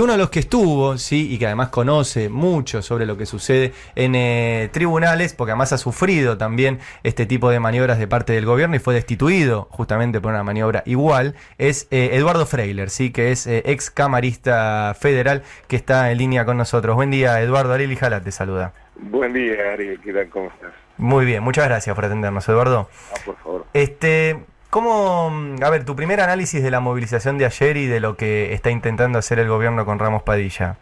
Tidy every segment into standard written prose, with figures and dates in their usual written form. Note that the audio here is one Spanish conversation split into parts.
uno de los que estuvo, sí, y que además conoce mucho sobre lo que sucede en tribunales, porque además ha sufrido también este tipo de maniobras de parte del gobierno y fue destituido justamente por una maniobra igual, es Eduardo Freiler, sí, que es ex camarista federal, que está en línea con nosotros. Buen día, Eduardo. Ariel Ijala te saluda. Buen día, Ariel. ¿Qué tal? ¿Cómo estás? Muy bien, muchas gracias por atendernos, Eduardo. Por favor. ¿Cómo, a ver, tu primer análisis de la movilización de ayer y de lo que está intentando hacer el gobierno con Ramos Padilla?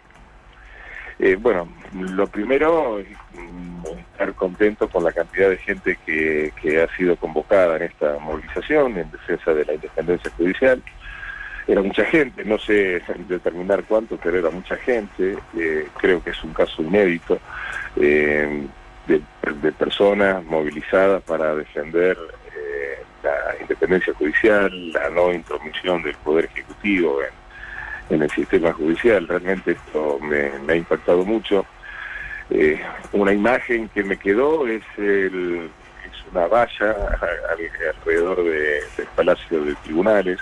Bueno, lo primero es estar contento con la cantidad de gente que ha sido convocada en esta movilización en defensa de la independencia judicial. Era mucha gente, no sé determinar cuánto, pero era mucha gente. Creo que es un caso inédito de personas movilizadas para defender la independencia judicial, la no intromisión del Poder Ejecutivo en el sistema judicial. Realmente esto me ha impactado mucho. Una imagen que me quedó es una valla alrededor del Palacio de Tribunales,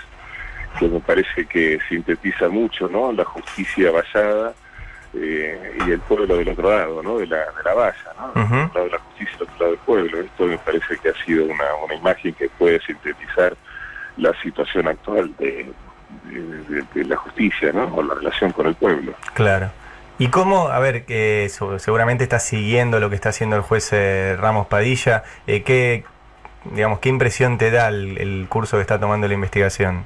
que me parece que sintetiza mucho, ¿no?, la justicia vallada y el pueblo del otro lado, ¿no?, de la valla, ¿no? Uh-huh. Del lado de la justicia y del otro lado del pueblo. Esto me parece que ha sido una imagen que puede sintetizar la situación actual de la justicia, ¿no?, o la relación con el pueblo. Claro. ¿Y cómo, a ver, que seguramente estás siguiendo lo que está haciendo el juez Ramos Padilla, qué impresión te da el curso que está tomando la investigación?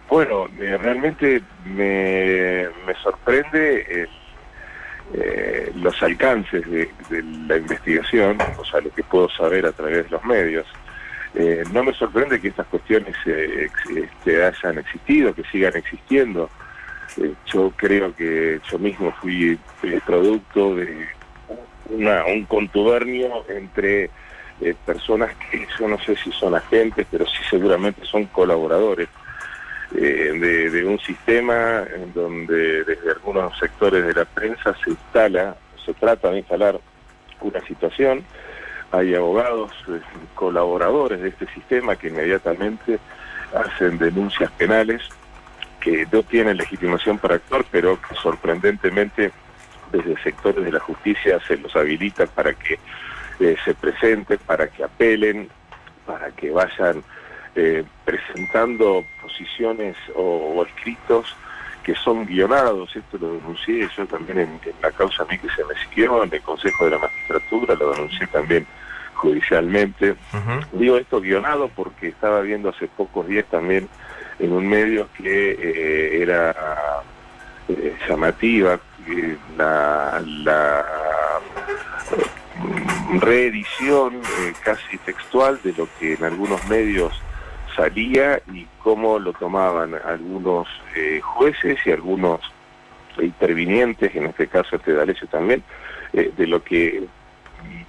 Bueno, realmente me sorprende los alcances de la investigación, o sea, lo que puedo saber a través de los medios. No me sorprende que estas cuestiones hayan existido, que sigan existiendo. Yo creo que yo mismo fui producto de un contubernio entre personas que yo no sé si son agentes, pero sí seguramente son colaboradores de un sistema en donde desde algunos sectores de la prensa se trata de instalar una situación. Hay abogados colaboradores de este sistema que inmediatamente hacen denuncias penales que no tienen legitimación para actuar, pero que sorprendentemente desde sectores de la justicia se los habilita para que se presenten, para que apelen, para que vayan presentando posiciones o escritos que son guionados. Esto lo denuncié yo también en la causa a mí que se me siguió en el Consejo de la Magistratura, lo denuncié también judicialmente. Uh-huh. Digo esto guionado porque estaba viendo hace pocos días también en un medio que era llamativa la reedición casi textual de lo que en algunos medios salía y cómo lo tomaban algunos jueces y algunos intervinientes, en este caso D'Alessio también, de lo que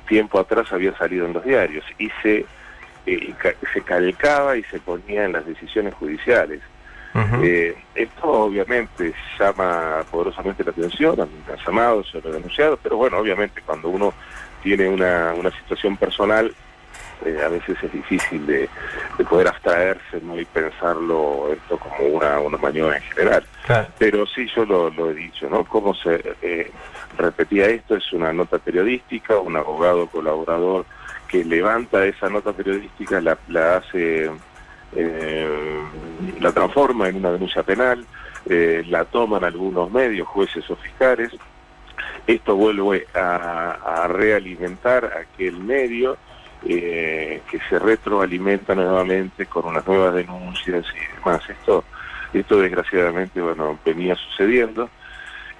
tiempo atrás había salido en los diarios, y se calcaba y se ponía en las decisiones judiciales. Uh-huh. Esto obviamente llama poderosamente la atención, a mí me han llamado, yo lo he denunciado, pero bueno, obviamente cuando uno tiene una situación personal, a veces es difícil de poder abstraerse, ¿no?, y pensarlo esto como una maniobra en general. Claro. Pero sí, yo lo he dicho, ¿no? Cómo se repetía esto, es una nota periodística, un abogado colaborador que levanta esa nota periodística, la hace, la transforma en una denuncia penal, la toman algunos medios, jueces o fiscales. Esto vuelve a realimentar aquel medio, que se retroalimenta nuevamente con unas nuevas denuncias y demás. Esto desgraciadamente, bueno, venía sucediendo,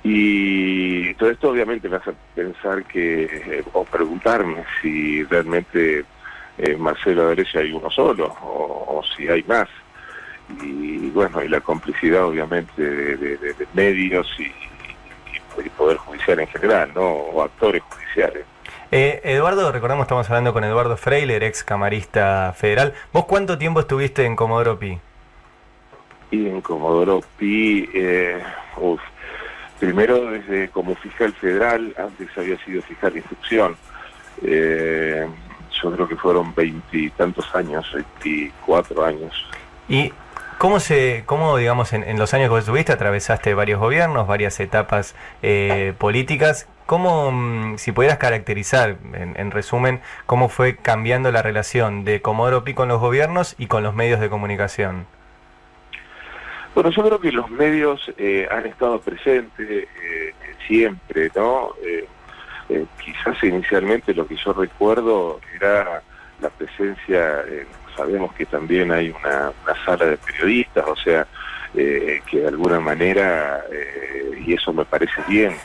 y todo esto obviamente me hace pensar o preguntarme si realmente Marcelo D'Alessio hay uno solo o si hay más, y bueno, y la complicidad obviamente de medios y Poder Judicial en general, ¿no?, o actores judiciales. Eduardo, recordamos, estamos hablando con Eduardo Freiler, ex camarista federal. ¿Vos cuánto tiempo estuviste en Comodoro Pi? Y en Comodoro Pi, primero desde como fiscal federal, antes había sido fiscal de instrucción. Yo creo que fueron 20 y tantos años, 24 años. Y ¿Cómo digamos, en los años que vos estuviste, atravesaste varios gobiernos, varias etapas políticas? ¿Cómo, si pudieras caracterizar, en resumen, cómo fue cambiando la relación de Comodoro Pi con los gobiernos y con los medios de comunicación? Bueno, yo creo que los medios han estado presentes siempre, ¿no? Quizás inicialmente lo que yo recuerdo era la presencia, sabemos que también hay una sala de periodistas, o sea, que de alguna manera, y eso me parece bien,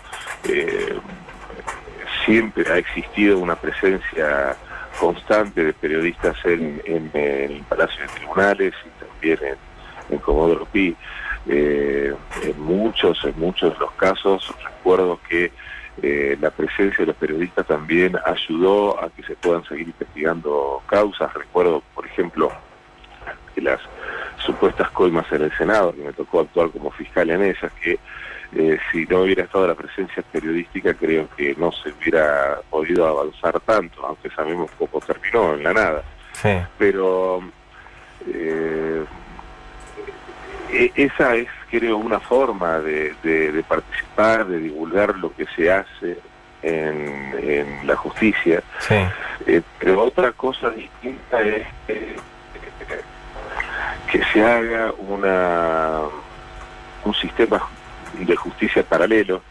siempre ha existido una presencia constante de periodistas en el Palacio de Tribunales y también en Comodoro Pi. En muchos de los casos recuerdo que la presencia de los periodistas también ayudó a que se puedan seguir investigando causas. Recuerdo, por ejemplo, que las supuestas coimas en el Senado, que me tocó actuar como fiscal en ellas, que si no hubiera estado la presencia periodística creo que no se hubiera podido avanzar tanto, aunque sabemos cómo terminó, en la nada. Sí. Pero esa es, creo, una forma de participar, de divulgar lo que se hace en la justicia. Sí. Pero otra cosa distinta es que se haga un sistema de justicia paralelo,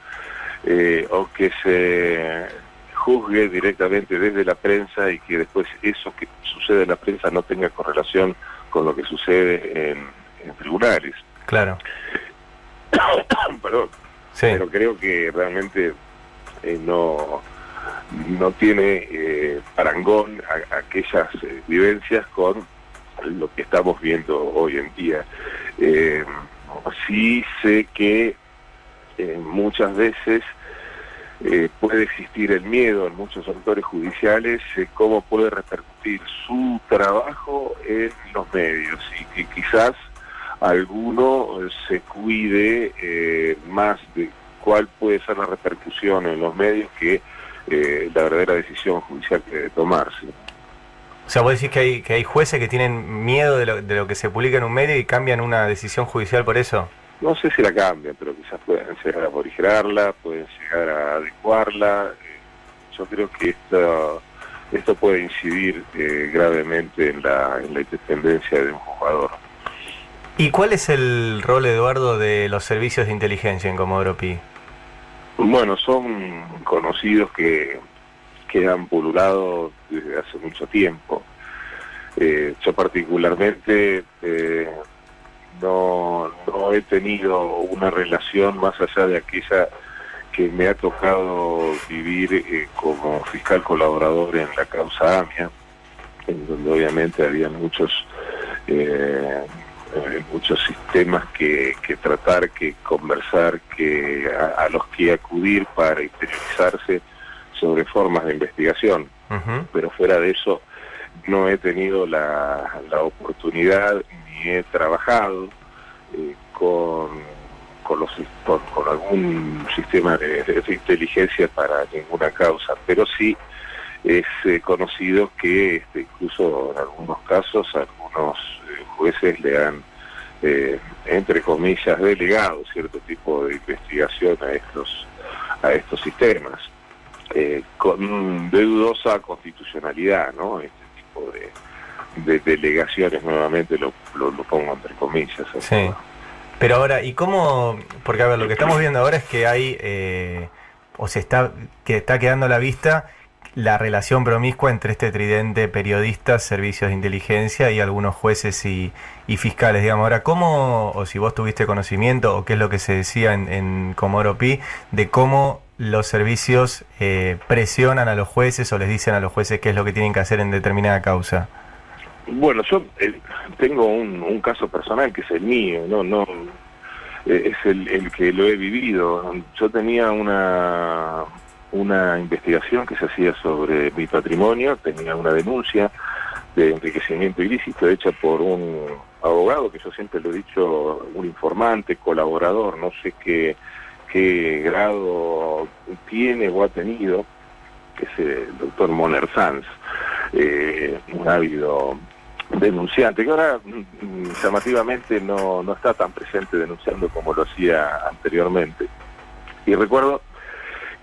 o que se juzgue directamente desde la prensa y que después eso que sucede en la prensa no tenga correlación con lo que sucede en tribunales. Claro. Perdón. Sí. Pero creo que realmente no tiene parangón aquellas vivencias con lo que estamos viendo hoy en día. Sí sé que muchas veces puede existir el miedo en muchos sectores judiciales, cómo puede repercutir su trabajo en los medios, y que quizás alguno se cuide más de cuál puede ser la repercusión en los medios que la verdadera decisión judicial que debe tomarse. O sea, vos decís que hay jueces que tienen miedo de lo que se publica en un medio y cambian una decisión judicial por eso. No sé si la cambian, pero quizás pueden llegar a morigerarla, pueden llegar a adecuarla. Yo creo que esto puede incidir gravemente en la independencia de un jugador. ¿Y cuál es el rol, Eduardo, de los servicios de inteligencia en Comodoro Pi? Bueno, son conocidos que han pululado desde hace mucho tiempo. Yo particularmente no he tenido una relación más allá de aquella que me ha tocado vivir como fiscal colaborador en la causa AMIA, en donde obviamente había muchos sistemas que tratar, que conversar, a los que acudir para interiorizarse sobre formas de investigación. Uh-huh. Pero fuera de eso no he tenido la oportunidad ni he trabajado con algún sistema de inteligencia para ninguna causa, pero sí es conocido que incluso en algunos casos algunos jueces le han entre comillas delegado cierto tipo de investigación a estos sistemas, con de dudosa constitucionalidad, ¿no? Este tipo de delegaciones, nuevamente lo pongo entre comillas. Sí. Pero ahora, ¿y cómo? Porque a ver, lo que estamos viendo ahora es que hay, que está quedando a la vista la relación promiscua entre este tridente periodistas, servicios de inteligencia y algunos jueces y fiscales, digamos. Ahora, ¿cómo, o si vos tuviste conocimiento, o qué es lo que se decía en Comodoro Pi, de cómo los servicios presionan a los jueces o les dicen a los jueces qué es lo que tienen que hacer en determinada causa? Bueno, yo tengo un caso personal que es el mío, no es el que lo he vivido. Yo tenía una investigación que se hacía sobre mi patrimonio, tenía una denuncia de enriquecimiento ilícito hecha por un abogado, que yo siempre lo he dicho, un informante, colaborador, no sé qué grado tiene o ha tenido, que es el doctor Moner Sanz, un ávido denunciante, que ahora llamativamente no está tan presente denunciando como lo hacía anteriormente. Y recuerdo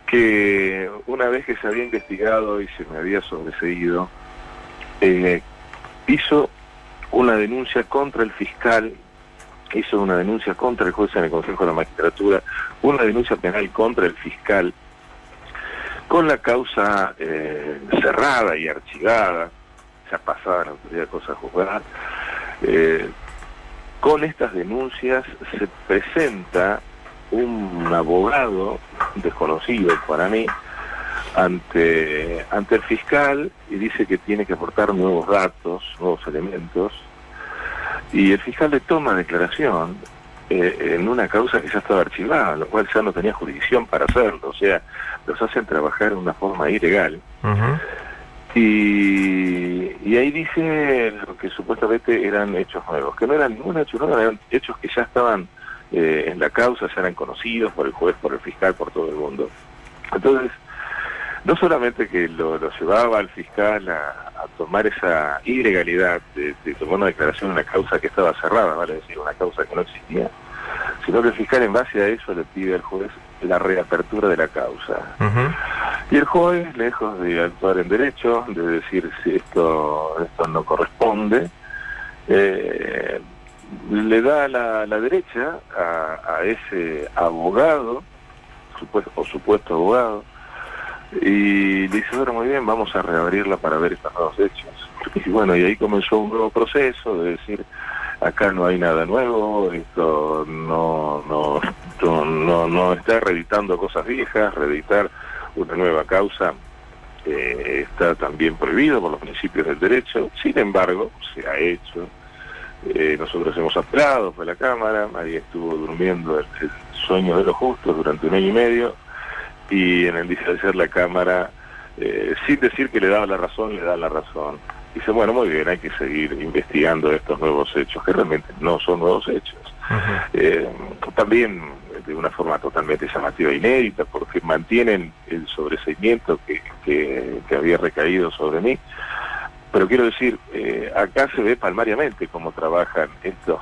que una vez que se había investigado y se me había sobreseído, hizo una denuncia contra el fiscal, hizo una denuncia contra el juez en el Consejo de la Magistratura, una denuncia penal contra el fiscal, con la causa cerrada y archivada, ya pasada la autoridad de cosas juzgadas. Con estas denuncias se presenta un abogado desconocido para mí ante el fiscal y dice que tiene que aportar nuevos datos, nuevos elementos, y el fiscal le toma declaración en una causa que ya estaba archivada, lo cual ya no tenía jurisdicción para hacerlo, o sea, los hacen trabajar de una forma ilegal. Uh-huh. Y ahí dice lo que supuestamente eran hechos nuevos, que no eran ningún hecho nuevo, eran hechos que ya estaban en la causa, ya eran conocidos por el juez, por el fiscal, por todo el mundo. Entonces, no solamente que lo llevaba al fiscal a tomar esa ilegalidad de tomar una declaración en una causa que estaba cerrada, vale decir, una causa que no existía, sino que el fiscal en base a eso le pide al juez la reapertura de la causa. Uh-huh. Y el juez, lejos de actuar en derecho, de decir si esto no corresponde, le da la derecha a ese abogado, supuesto abogado, y le dice, bueno, muy bien, vamos a reabrirla para ver estos nuevos hechos. Y bueno, y ahí comenzó un nuevo proceso de decir, acá no hay nada nuevo, esto no está reeditando cosas viejas, reeditar una nueva causa está también prohibido por los principios del derecho. Sin embargo, se ha hecho. Nosotros hemos apelado, fue la Cámara, ahí estuvo durmiendo el sueño de los justos durante 1 año y medio, y en el día de ayer la Cámara, sin decir que le daba la razón, le da la razón. Dice, bueno, muy bien, hay que seguir investigando estos nuevos hechos, que realmente no son nuevos hechos. Uh-huh. También de una forma totalmente llamativa e inédita, porque mantienen el sobreseimiento que había recaído sobre mí. Pero quiero decir, acá se ve palmariamente cómo trabajan estos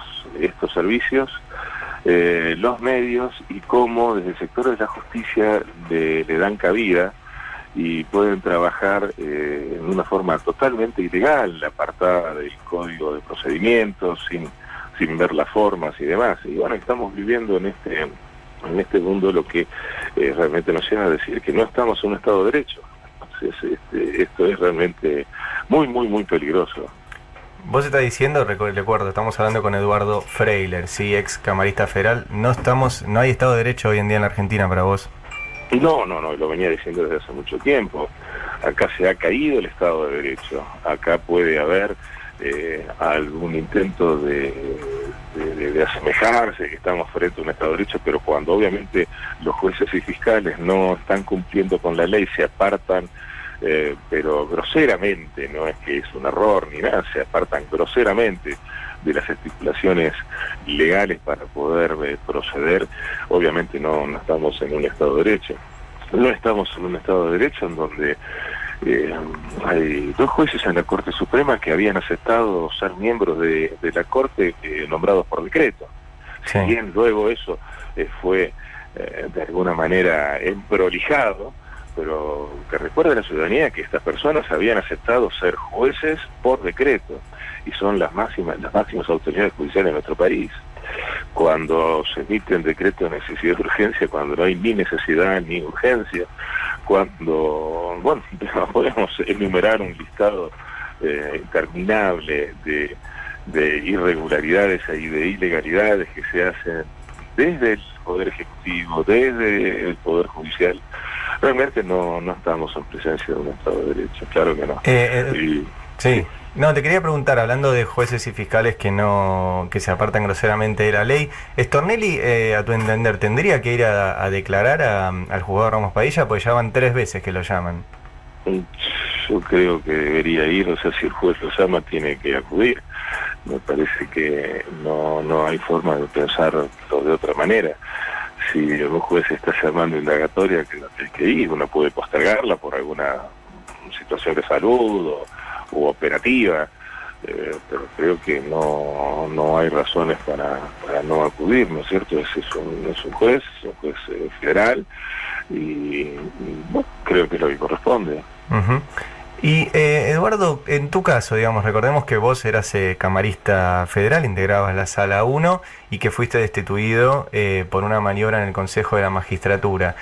servicios, los medios, y cómo desde el sector de la justicia le dan cabida y pueden trabajar en una forma totalmente ilegal, apartada del código de procedimientos, sin ver las formas y demás. Y bueno, estamos viviendo en este mundo lo que realmente nos lleva a decir que no estamos en un Estado de Derecho. Entonces, esto es realmente muy, muy, muy peligroso. Vos estás diciendo, recuerdo, estamos hablando con Eduardo Freiler, sí, ex camarista federal, no hay Estado de Derecho hoy en día en la Argentina para vos. No, lo venía diciendo desde hace mucho tiempo. Acá se ha caído el Estado de Derecho. Acá puede haber algún intento de asemejarse, que estamos frente a un Estado de Derecho, pero cuando obviamente los jueces y fiscales no están cumpliendo con la ley, se apartan, pero groseramente, no es que es un error ni nada, se apartan groseramente de las estipulaciones legales para poder proceder, obviamente no estamos en un Estado de Derecho. No estamos en un Estado de Derecho en donde hay 2 jueces en la Corte Suprema que habían aceptado ser miembros de la Corte nombrados por decreto. Sí. Si bien luego eso fue de alguna manera emprolijado, pero que recuerde a la ciudadanía que estas personas habían aceptado ser jueces por decreto y son las máximas autoridades judiciales de nuestro país. Cuando se emiten decretos de necesidad de urgencia, cuando no hay ni necesidad ni urgencia, cuando, bueno, podemos enumerar un listado interminable de irregularidades y de ilegalidades que se hacen desde el Poder Ejecutivo, desde el Poder Judicial. Realmente no estamos en presencia de un Estado de Derecho, claro que no. Sí. No, te quería preguntar, hablando de jueces y fiscales que se apartan groseramente de la ley, ¿Stornelli, a tu entender, tendría que ir a declarar al juzgado Ramos Padilla? Porque ya van 3 veces que lo llaman. Yo creo que debería ir, o sea, si el juez lo llama, tiene que acudir. Me parece que no hay forma de pensarlo de otra manera. Si un juez está llamando indagatoria, que no tiene que ir, uno puede postergarla por alguna situación de salud o operativa, pero creo que no hay razones para no acudir, ¿no es cierto? Es un juez federal y bueno, creo que es lo que corresponde. Uh-huh. Y Eduardo, en tu caso, digamos, recordemos que vos eras camarista federal, integrabas la Sala 1 y que fuiste destituido por una maniobra en el Consejo de la Magistratura.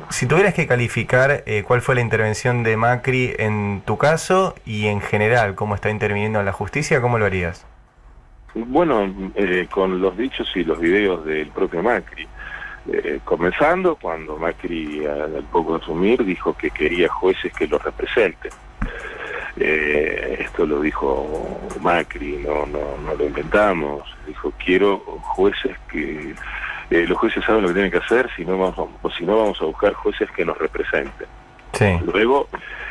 Si tuvieras que calificar cuál fue la intervención de Macri en tu caso y en general cómo está interviniendo en la justicia, ¿cómo lo harías? Bueno, con los dichos y los videos del propio Macri. Comenzando cuando Macri al poco de asumir dijo que quería jueces que lo representen. Esto lo dijo Macri, no lo inventamos. Dijo, quiero jueces que los jueces saben lo que tienen que hacer, si no vamos a buscar jueces que nos representen. Sí. Luego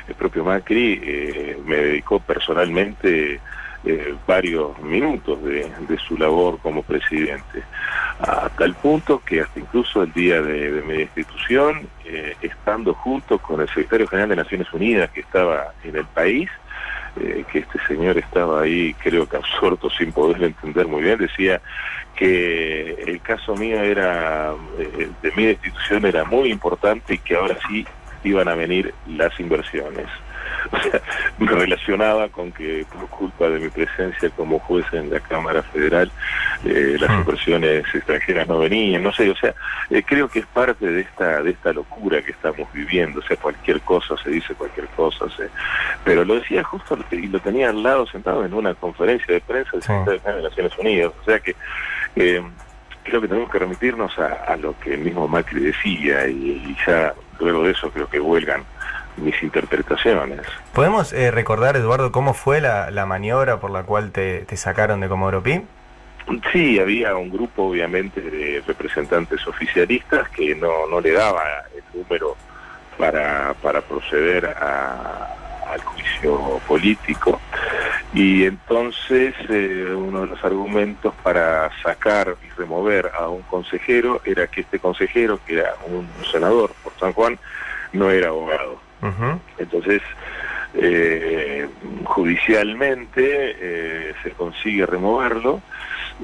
el propio Macri me dedicó personalmente varios minutos de su labor como presidente, a tal punto que hasta incluso el día de mi destitución, estando junto con el secretario general de Naciones Unidas que estaba en el país, que este señor estaba ahí creo que absorto sin poder entender muy bien, decía que el caso mío era de mi destitución era muy importante y que ahora sí iban a venir las inversiones. O sea, me relacionaba con que por culpa de mi presencia como juez en la Cámara Federal las inversiones extranjeras no venían, no sé, o sea, creo que es parte de esta locura que estamos viviendo, o sea, cualquier cosa se dice, cualquier cosa pero lo decía justo y lo tenía al lado sentado en una conferencia de prensa del Secretario General de Naciones Unidas, o sea que creo que tenemos que remitirnos a lo que el mismo Macri decía y ya luego de eso creo que huelgan mis interpretaciones. ¿Podemos recordar, Eduardo, cómo fue la maniobra por la cual te sacaron de Comodoro Pi? Sí, había un grupo obviamente de representantes oficialistas que no le daba el número para proceder al juicio político y entonces uno de los argumentos para sacar y remover a un consejero era que este consejero, que era un senador por San Juan, no era abogado. Uh-huh. Entonces, judicialmente se consigue removerlo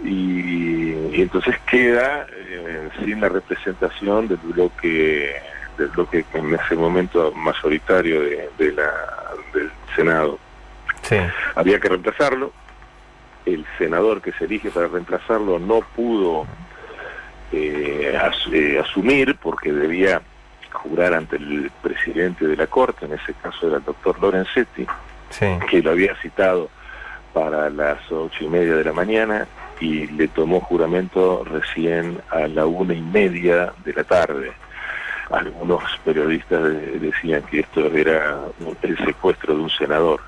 y entonces queda sin la representación del bloque en ese momento mayoritario del Senado. Sí. Había que reemplazarlo. El senador que se elige para reemplazarlo no pudo asumir porque debía jurar ante el presidente de la Corte, en ese caso era el doctor Lorenzetti, sí, que lo había citado para las 8:30 de la mañana y le tomó juramento recién a la 1:30 de la tarde. Algunos periodistas decían que esto era el secuestro de un senador.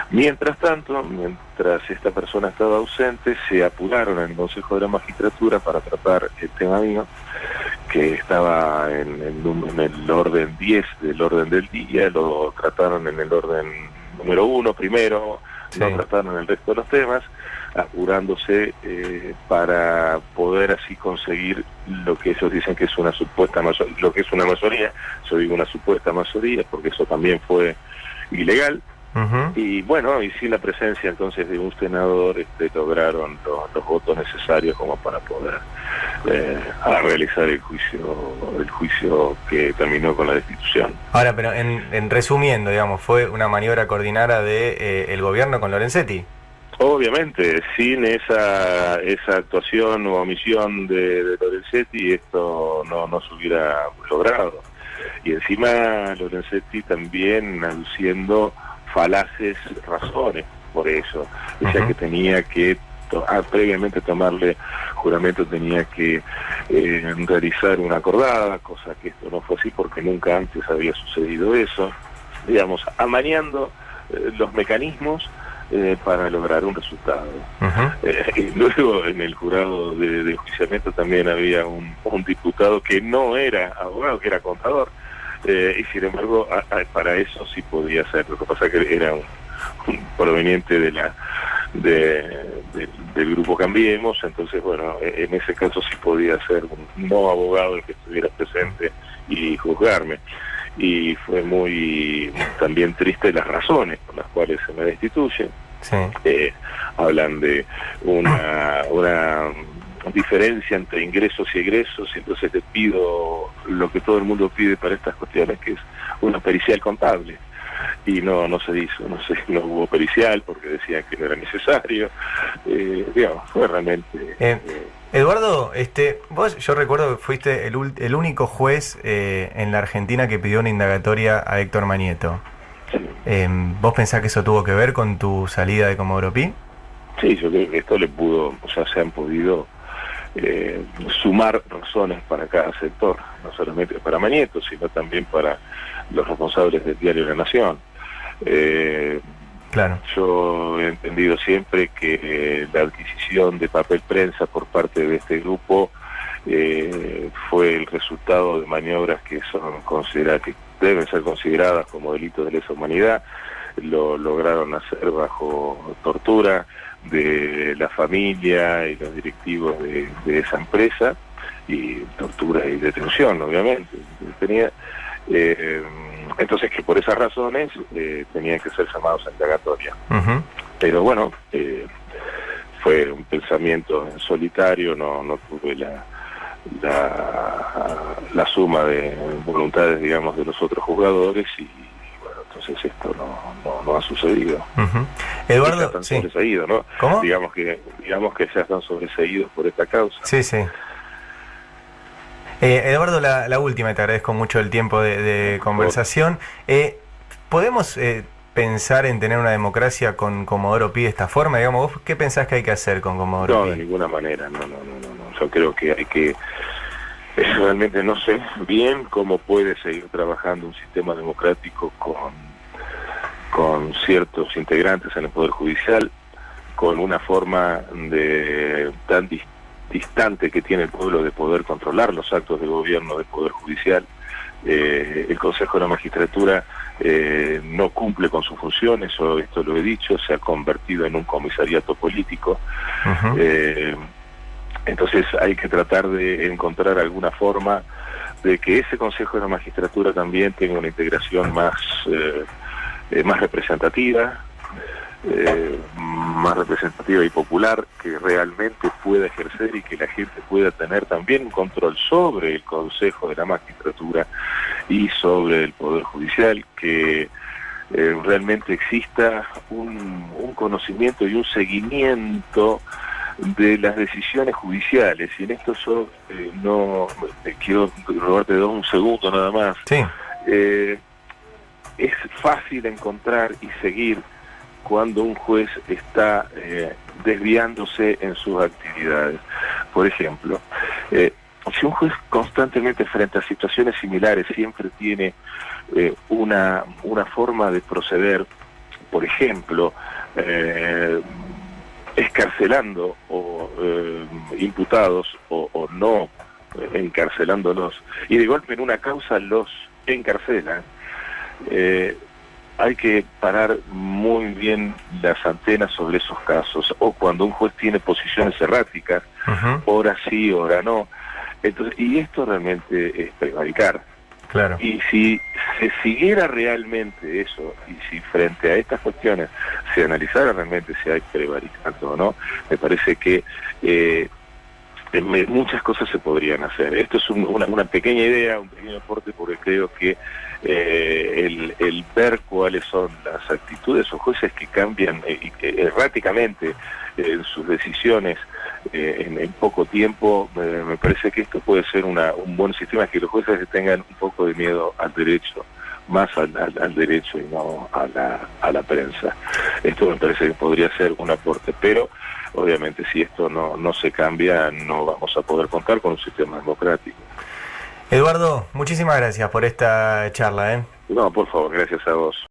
Mientras tanto, mientras esta persona estaba ausente, se apuraron en el Consejo de la Magistratura para tratar el tema mío, que estaba en el orden 10 del orden del día, lo trataron en el orden número 1 primero, sí, no trataron el resto de los temas, apurándose para poder así conseguir lo que ellos dicen que es una supuesta mayoría, lo que es una mayoría, yo digo una supuesta mayoría, porque eso también fue ilegal. Uh-huh. Y bueno, y sin la presencia entonces de un senador lograron los votos necesarios como para poder realizar el juicio que terminó con la destitución. Ahora, pero en resumiendo, digamos, ¿fue una maniobra coordinada de el gobierno con Lorenzetti? Obviamente, sin esa actuación o omisión de Lorenzetti esto no se hubiera logrado. Y encima Lorenzetti también aduciendo falaces razones por eso. Decía que tenía que previamente tomarle juramento, tenía que realizar una acordada, cosa que esto no fue así porque nunca antes había sucedido eso, digamos, amañando los mecanismos para lograr un resultado. Uh-huh. Y luego en el jurado de enjuiciamiento también había un diputado que no era abogado, que era contador, y sin embargo para eso sí podía ser. Lo que pasa es que era un proveniente del grupo Cambiemos, entonces bueno, en ese caso sí podía ser un no abogado el que estuviera presente y juzgarme. Y fue muy también triste las razones por las cuales se me destituye. Sí. Hablan de una diferencia entre ingresos y egresos, y entonces te pido lo que todo el mundo pide para estas cuestiones, que es una pericial contable. Y no se hizo, no hubo pericial porque decían que no era necesario. Digamos, fue realmente... Eduardo, vos, yo recuerdo que fuiste el único juez en la Argentina que pidió una indagatoria a Héctor Manieto. Sí. ¿Vos pensás que eso tuvo que ver con tu salida de Comodoro Pi? Sí, yo creo que esto le pudo, o sea, se han podido sumar razones para cada sector, no solamente para Manieto, sino también para los responsables del diario La Nación. Claro. Yo he entendido siempre que la adquisición de papel prensa por parte de este grupo fue el resultado de maniobras que son consideradas, que deben ser consideradas como delitos de lesa humanidad. Lo lograron hacer bajo tortura de la familia y los directivos de esa empresa, y tortura y detención, obviamente. Entonces, que por esas razones tenían que ser llamados a indagatoria. Uh-huh. Pero bueno, fue un pensamiento en solitario, no tuve la suma de voluntades, digamos, de los otros juzgadores, y bueno, entonces esto no ha sucedido. Uh-huh. Eduardo, están sí. sobreseídos, ¿no? ¿Cómo? Digamos que ya están sobreseídos por esta causa. Sí, sí. Eduardo, la última, te agradezco mucho el tiempo de conversación. ¿Podemos pensar en tener una democracia con Comodoro Pi de esta forma? Digamos, ¿vos qué pensás que hay que hacer con Comodoro Pi? No, de ninguna manera, no. Yo creo que hay que... realmente no sé bien cómo puede seguir trabajando un sistema democrático con ciertos integrantes en el Poder Judicial, con una forma tan distante que tiene el pueblo de poder controlar los actos de gobierno del Poder Judicial. El Consejo de la Magistratura no cumple con sus funciones, esto lo he dicho, se ha convertido en un comisariato político. Uh-huh. Entonces hay que tratar de encontrar alguna forma de que ese Consejo de la Magistratura también tenga una integración más representativa, y popular, que realmente pueda ejercer y que la gente pueda tener también un control sobre el Consejo de la Magistratura y sobre el Poder Judicial, que realmente exista un conocimiento y un seguimiento de las decisiones judiciales. Y en esto yo no quiero robarte un segundo nada más. Sí. Es fácil encontrar y seguir cuando un juez está desviándose en sus actividades. Por ejemplo, si un juez constantemente frente a situaciones similares siempre tiene una forma de proceder, por ejemplo, escarcelando o imputados o no encarcelándolos, y de golpe en una causa los encarcelan, hay que parar muy bien las antenas sobre esos casos. O cuando un juez tiene posiciones erráticas, uh-huh, ora sí, ora no. Entonces, y esto realmente es prevaricar. Claro. Y si se siguiera realmente eso, y si frente a estas cuestiones se analizara realmente si hay prevaricando o no, me parece que muchas cosas se podrían hacer. Esto es una pequeña idea, un pequeño aporte, porque creo que el ver cuáles son las actitudes o jueces que cambian erráticamente en sus decisiones en poco tiempo, me parece que esto puede ser un buen sistema, que los jueces tengan un poco de miedo al derecho, más al derecho y no a la prensa. Esto me parece que podría ser un aporte, pero obviamente si esto no se cambia, no vamos a poder contar con un sistema democrático. Eduardo, muchísimas gracias por esta charla. No, por favor, gracias a vos.